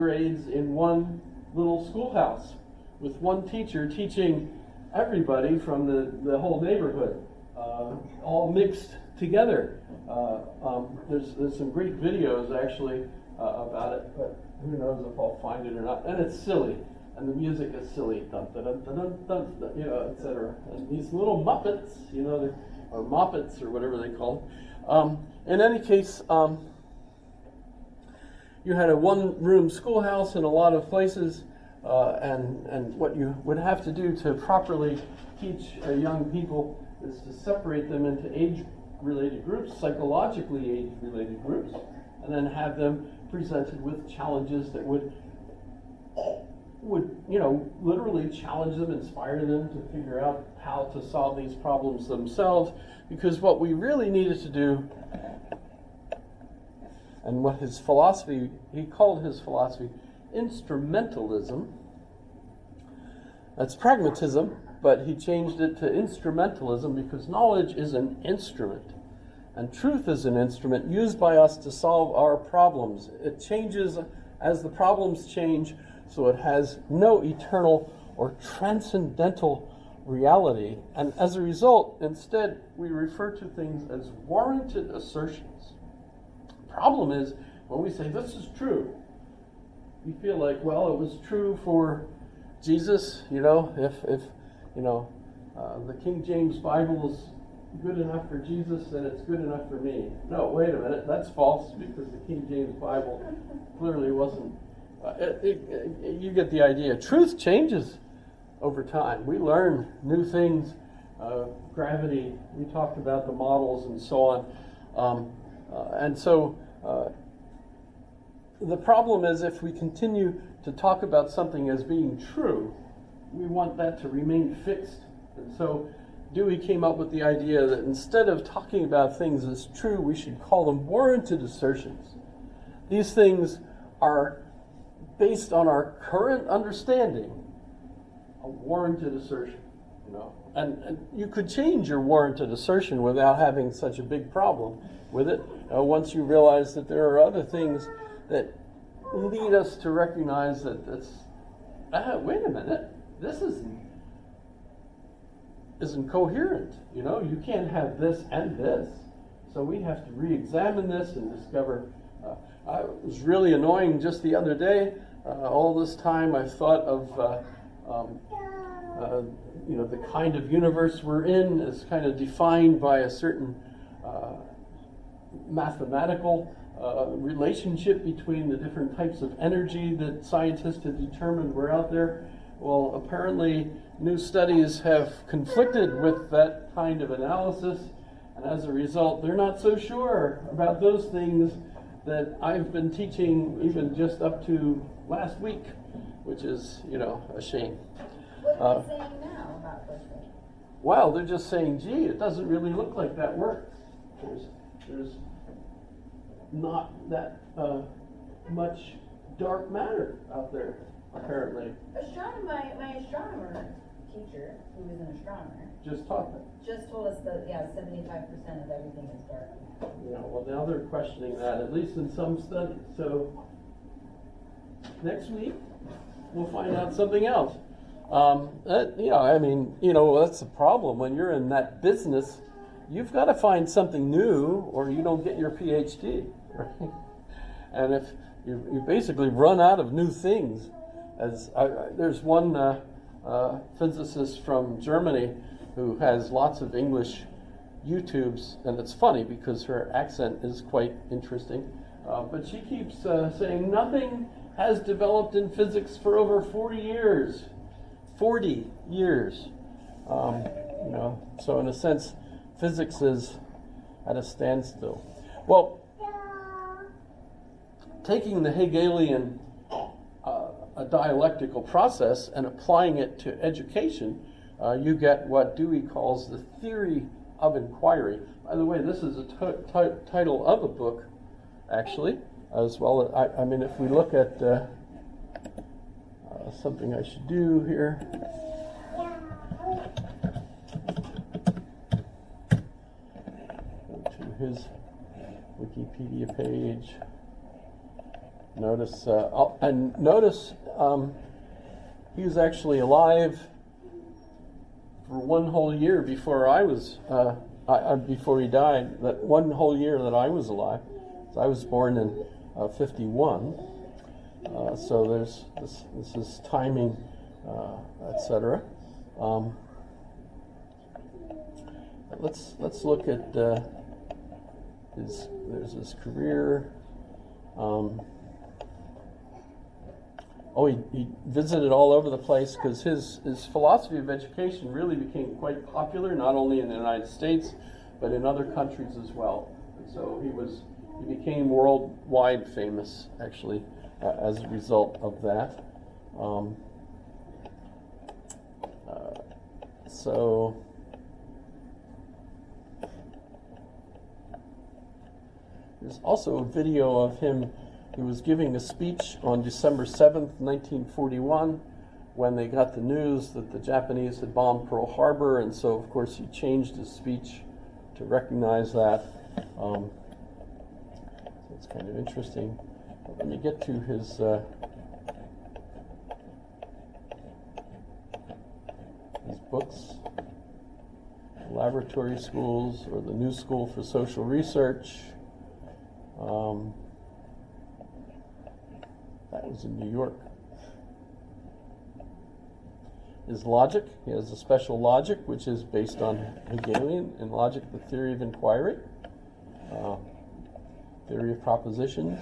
grades in one little schoolhouse with one teacher teaching everybody from the whole neighborhood, all mixed together. There's some great videos actually about it, but who knows if I'll find it or not. And it's silly, and the music is silly, dun dun dun dun dun, dun, you know, etc. And these little Muppets, you know, or Moppets or whatever they call them. In any case, you had a one-room schoolhouse in a lot of places, and what you would have to do to properly teach young people is to separate them into age-related groups, psychologically age-related groups, and then have them presented with challenges that would you know, literally challenge them, inspire them to figure out how to solve these problems themselves. Because what we really needed to do, and what his philosophy, he called his philosophy instrumentalism. That's pragmatism, but he changed it to instrumentalism because knowledge is an instrument. And truth is an instrument used by us to solve our problems. It changes as the problems change, so it has no eternal or transcendental reality. And as a result, instead, we refer to things as warranted assertions. Problem is, when we say this is true, we feel like, well, it was true for Jesus, you know, if you know, the King James Bible is good enough for Jesus, then it's good enough for me. No, wait a minute, that's false, because the King James Bible clearly wasn't. You get the idea. Truth changes over time. We learn new things. Gravity, we talked about the models and so on. And so the problem is, if we continue to talk about something as being true, we want that to remain fixed. And so Dewey came up with the idea that instead of talking about things as true, we should call them warranted assertions. These things are based on our current understanding, a warranted assertion, you know. And you could change your warranted assertion without having such a big problem with it. Once you realize that there are other things that lead us to recognize that it's, wait a minute, this isn't coherent. You know, you can't have this and this. So we have to re-examine this and discover. It was really annoying just the other day. All this time I thought of you know, the kind of universe we're in is kind of defined by a certain mathematical relationship between the different types of energy that scientists have determined were out there. Well, apparently new studies have conflicted with that kind of analysis, and as a result, they're not so sure about those things that I've been teaching even just up to last week, which is, you know, a shame. What are they saying now about those things? Well, they're just saying, gee, it doesn't really look like that works. There's not that much dark matter out there, apparently. My astronomer teacher, who is an astronomer, Just taught that. just told us that, 75% of everything is dark. Yeah, well, now they're questioning that, at least in some studies. So next week, we'll find out something else. You know, I mean, you know, that's the problem. When you're in that business, you've got to find something new or you don't get your PhD, right? And if you basically run out of new things, there's one physicist from Germany who has lots of English YouTubes, and it's funny because her accent is quite interesting, but she keeps saying nothing has developed in physics for over 40 years. 40 years. You know, so in a sense, physics is at a standstill. Well, taking the Hegelian a dialectical process and applying it to education, you get what Dewey calls the theory of inquiry. By the way, this is a title of a book, actually, as well. I mean, if we look at something I should do here. Go to his Wikipedia page. Notice, he was actually alive for one whole year before I was, before he died. That one whole year that I was alive. So I was born in 51. So there's this is timing, etc. Let's look at there's his career. He visited all over the place because his philosophy of education really became quite popular, not only in the United States, but in other countries as well. And so he became worldwide famous, actually, as a result of that. There's also a video of him. He was giving a speech on December 7th, 1941, when they got the news that the Japanese had bombed Pearl Harbor, and so, of course, he changed his speech to recognize that. So it's kind of interesting. But let me get to his books. Laboratory Schools, or the New School for Social Research. That was in New York. His logic, he has a special logic, which is based on Hegelian, and logic, the theory of inquiry, theory of propositions.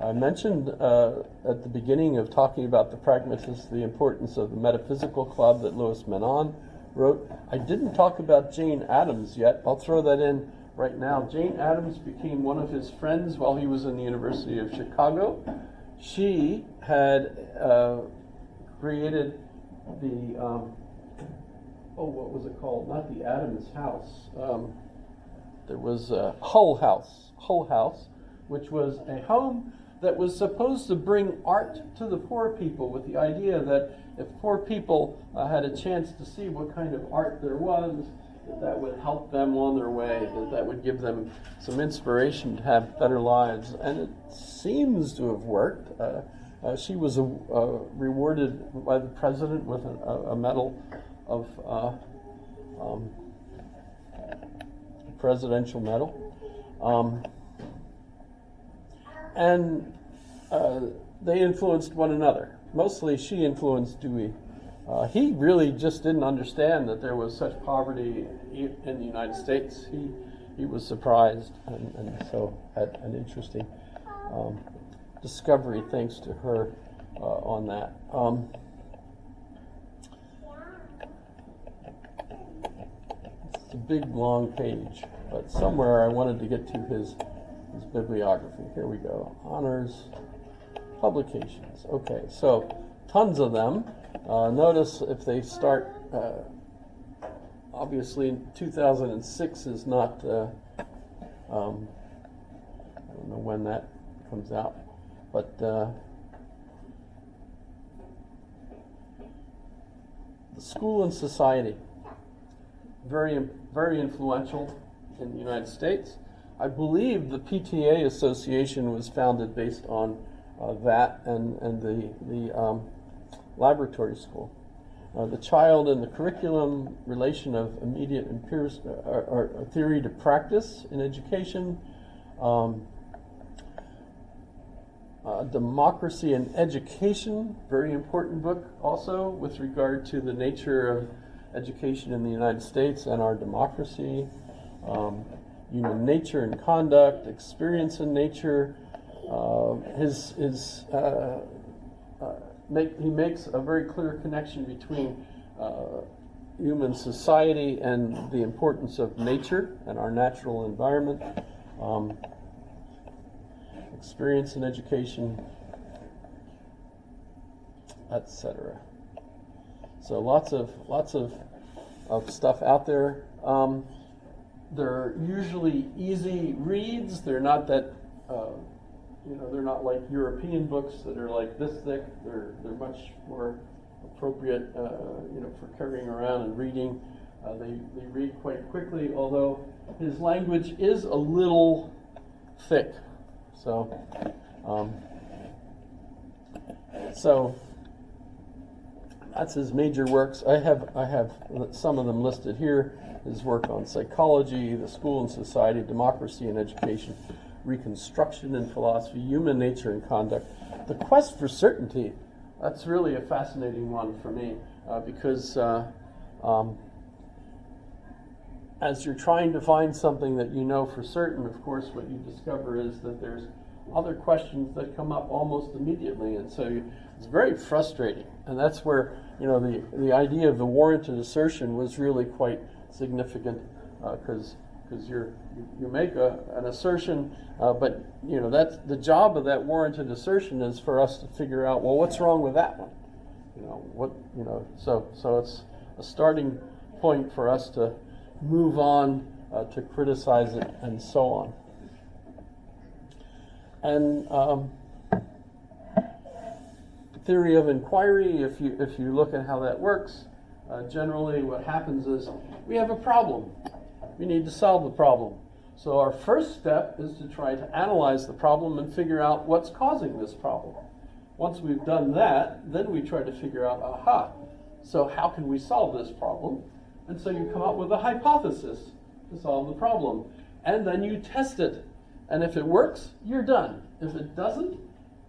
I mentioned at the beginning of talking about the pragmatists the importance of the Metaphysical Club that Louis Menon wrote. I didn't talk about Jane Addams yet. I'll throw that in right now. Jane Addams became one of his friends while he was in the University of Chicago. She had created the, what was it called? Not the Addams House. There was Hull House, which was a home that was supposed to bring art to the poor people, with the idea that if poor people had a chance to see what kind of art there was, that would help them on their way, that would give them some inspiration to have better lives. And it seems to have worked. She was rewarded by the president with a medal of presidential medal. And they influenced one another. Mostly she influenced Dewey. He really just didn't understand that there was such poverty in the United States. He was surprised, and so had an interesting discovery thanks to her on that. It's a big, long page, but somewhere I wanted to get to his bibliography. Here we go. Honors, publications. Okay, so tons of them. Notice if they start, obviously 2006 is not, I don't know when that comes out, but the School and Society, very, very influential in the United States. I believe the PTA Association was founded based on that and the laboratory school. The child in the curriculum, relation of immediate or theory to practice in education, Democracy in Education, very important book also with regard to the nature of education in the United States and our democracy. Human Nature and Conduct, Experience in Nature. He makes a very clear connection between human society and the importance of nature and our natural environment. Experience in Education, etc. So lots of stuff out there. They're usually easy reads. They're not that, they're not like European books that are like this thick. They're much more appropriate, for carrying around and reading. They read quite quickly, although his language is a little thick. So So that's his major works. I have some of them listed here. His work on psychology, the school and society, democracy and education, reconstruction and philosophy, human nature and conduct. The quest for certainty, that's really a fascinating one for me because as you're trying to find something that you know for certain, of course, what you discover is that there's other questions that come up almost immediately, and so it's very frustrating. And that's where the idea of the warranted assertion was really quite significant, because you make an assertion, but that's the job of that warranted assertion is for us to figure out, well, what's wrong with that one? So it's a starting point for us to move on to criticize it and so on. And theory of inquiry, if you look at how that works, generally what happens is we have a problem. We need to solve the problem. So our first step is to try to analyze the problem and figure out what's causing this problem. Once we've done that, then we try to figure out, aha, so how can we solve this problem? And so you come up with a hypothesis to solve the problem. And then you test it. And if it works, you're done. If it doesn't,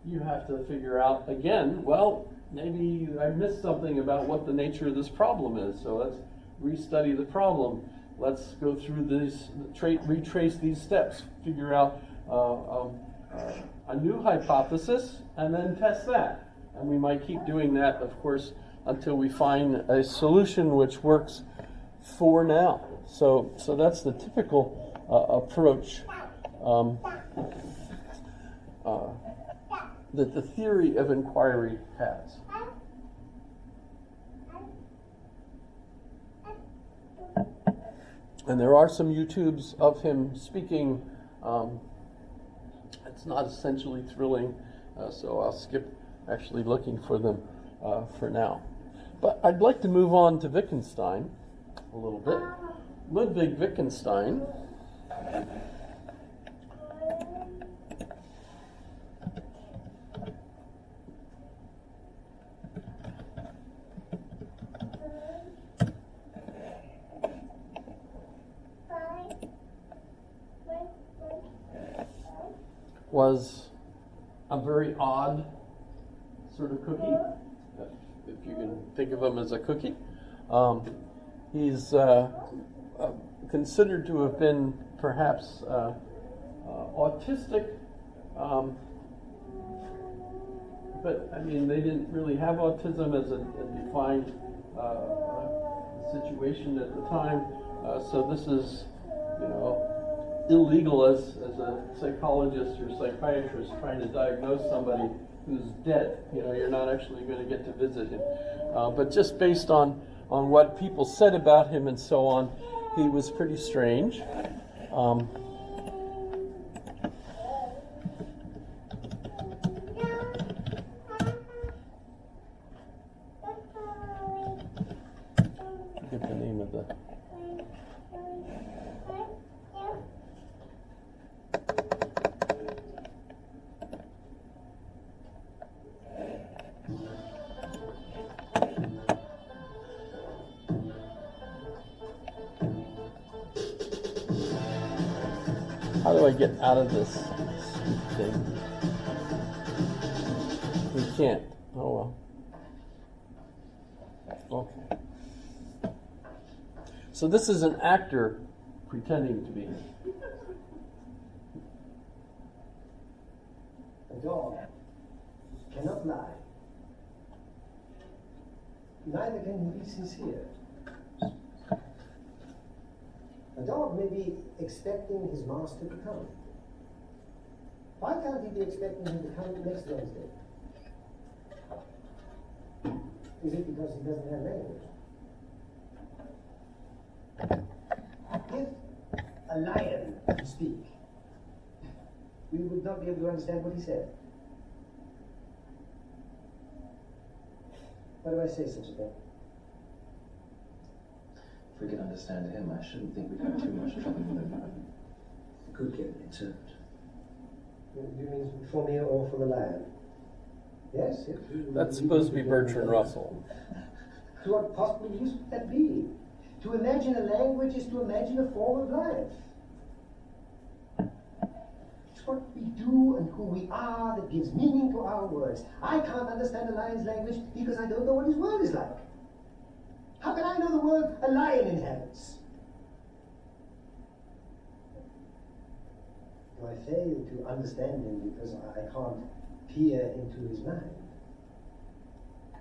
you have to figure out again, well, maybe I missed something about what the nature of this problem is. So let's restudy the problem. Let's go through these, retrace these steps, figure out a new hypothesis, and then test that. And we might keep doing that, of course, until we find a solution which works for now. So that's the typical approach that the theory of inquiry has. And there are some YouTubes of him speaking. It's not essentially thrilling, so I'll skip actually looking for them for now. But I'd like to move on to Wittgenstein a little bit. Ludwig Wittgenstein was a very odd sort of cookie, if you can think of him as a cookie. He's considered to have been perhaps autistic, but I mean they didn't really have autism as a defined situation at the time. So this is, illegal as a psychologist or psychiatrist trying to diagnose somebody who's dead. You're not actually going to get to visit him. But just based on what people said about him and so on, he was pretty strange. Get the name of the... How do I get out of this thing? We can't. Oh well. Okay. So this is an actor pretending to be. A dog cannot lie. Neither can he be sincere. A dog may be expecting his master to come. Why can't he be expecting him to come next Wednesday? Is it because he doesn't have language? If a lion could speak, we would not be able to understand what he said. Why do I say such a thing? If we can understand him, I shouldn't think we'd have too much trouble with him. Could get an interpret. Do you mean for me or for the lion? Yes, yes. That's supposed to be Bertrand Russell. To what possible use would that be? To imagine a language is to imagine a form of life. It's what we do and who we are that gives meaning to our words. I can't understand a lion's language because I don't know what his world is like. How can I know the world a lion inhabits? Do I fail to understand him because I can't peer into his mind?